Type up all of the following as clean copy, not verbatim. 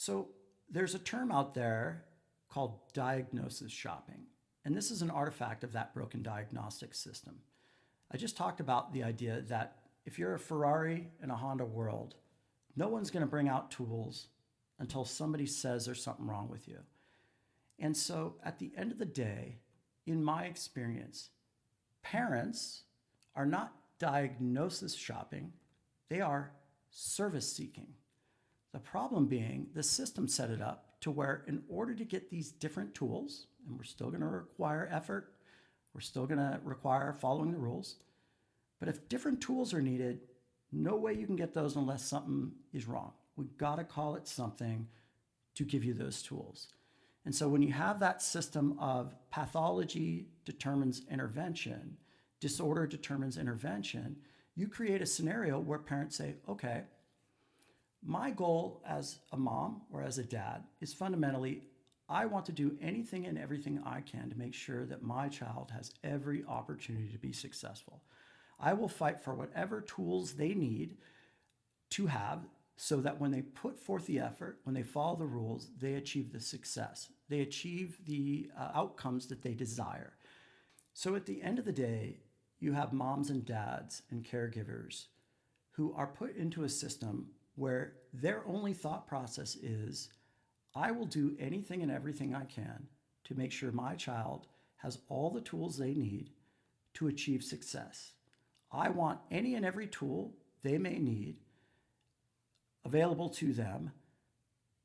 So there's a term out there called diagnosis shopping. And this is an artifact of that broken diagnostic system. I just talked about the idea that if you're a Ferrari in a Honda world, no one's going to bring out tools until somebody says there's something wrong with you. And so at the end of the day, in my experience, parents are not diagnosis shopping, they are service seeking. The problem being the system set it up to where in order to get these different tools, and we're still going to require effort, we're still going to require following the rules, but if different tools are needed, no way you can get those unless something is wrong. We've got to call it something to give you those tools. And so when you have that system of pathology determines intervention, disorder determines intervention, you create a scenario where parents say, okay, my goal as a mom or as a dad is fundamentally, I want to do anything and everything I can to make sure that my child has every opportunity to be successful. I will fight for whatever tools they need to have so that when they put forth the effort, when they follow the rules, they achieve the success. They achieve the outcomes that they desire. So at the end of the day, you have moms and dads and caregivers who are put into a system where their only thought process is, I will do anything and everything I can to make sure my child has all the tools they need to achieve success. I want any and every tool they may need available to them.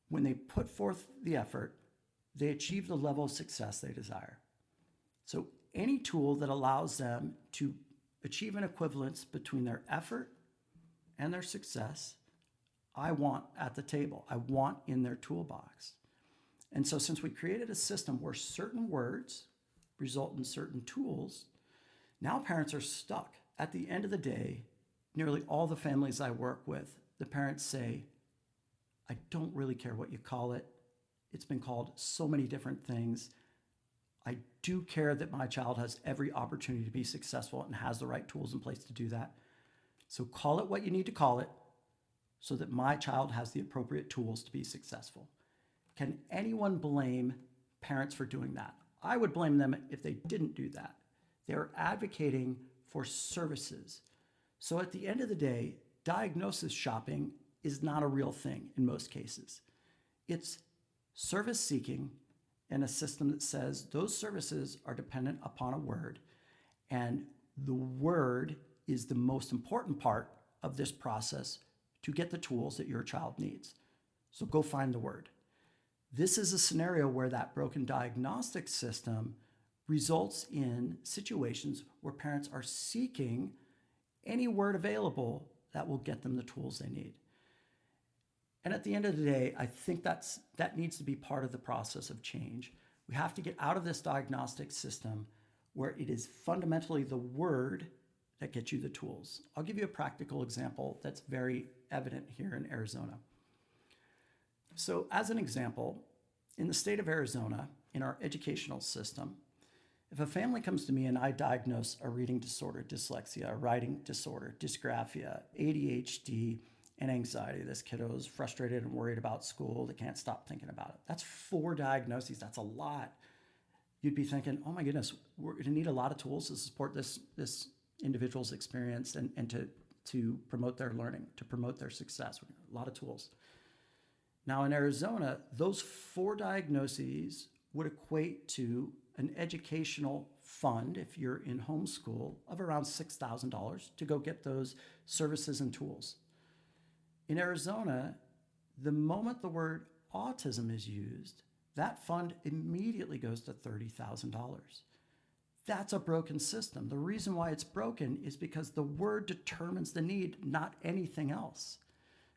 When they put forth the effort, they achieve the level of success they desire. So any tool that allows them to achieve an equivalence between their effort and their success, I want at the table. I want in their toolbox. And so since we created a system where certain words result in certain tools, now parents are stuck. At the end of the day, nearly all the families I work with, the parents say, I don't really care what you call it. It's been called so many different things. I do care that my child has every opportunity to be successful and has the right tools in place to do that. So call it what you need to call it so that my child has the appropriate tools to be successful. Can anyone blame parents for doing that? I would blame them if they didn't do that. They're advocating for services. So at the end of the day, diagnosis shopping is not a real thing in most cases. It's service seeking in a system that says those services are dependent upon a word, and the word is the most important part of this process to get the tools that your child needs. So go find the word. This is a scenario where that broken diagnostic system results in situations where parents are seeking any word available that will get them the tools they need. And at the end of the day, I think that needs to be part of the process of change. We have to get out of this diagnostic system where it is fundamentally the word that gets you the tools. I'll give you a practical example that's very evident here in Arizona. So as an example, in the state of Arizona, in our educational system, if a family comes to me and I diagnose a reading disorder, dyslexia, a writing disorder, dysgraphia, ADHD, and anxiety, this kiddo is frustrated and worried about school, they can't stop thinking about it. That's 4 diagnoses, that's a lot. You'd be thinking, oh my goodness, we're gonna need a lot of tools to support this individual's experience and to promote their learning, to promote their success, a lot of tools. Now in Arizona, those 4 diagnoses would equate to an educational fund, if you're in homeschool, of around $6,000 to go get those services and tools. In Arizona, the moment the word autism is used, that fund immediately goes to $30,000. That's a broken system. The reason why it's broken is because the word determines the need, not anything else.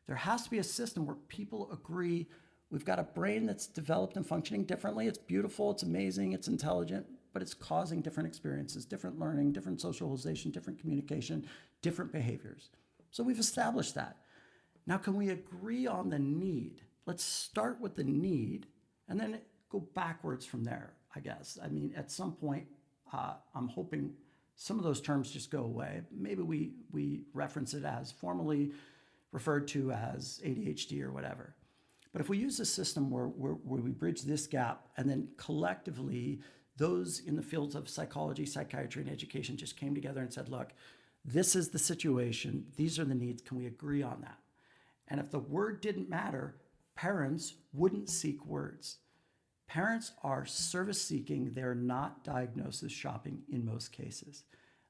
There has to be a system where people agree, we've got a brain that's developed and functioning differently. It's beautiful, it's amazing, it's intelligent, but it's causing different experiences, different learning, different socialization, different communication, different behaviors. So we've established that. Now, can we agree on the need? Let's start with the need and then go backwards from there, I guess. I mean, at some point, I'm hoping some of those terms just go away. Maybe we reference it as formally referred to as ADHD or whatever. But if we use a system where we bridge this gap, and then collectively those in the fields of psychology, psychiatry, and education just came together and said, look, this is the situation, these are the needs, can we agree on that? And if the word didn't matter, parents wouldn't seek words. Parents are service seeking, they're not diagnosis shopping in most cases.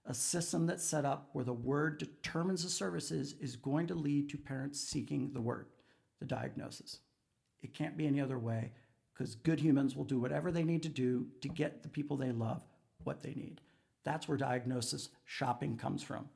A system that's set up where the word determines the services is going to lead to parents seeking the word, the diagnosis. It can't be any other way, because good humans will do whatever they need to do to get the people they love what they need. That's where diagnosis shopping comes from.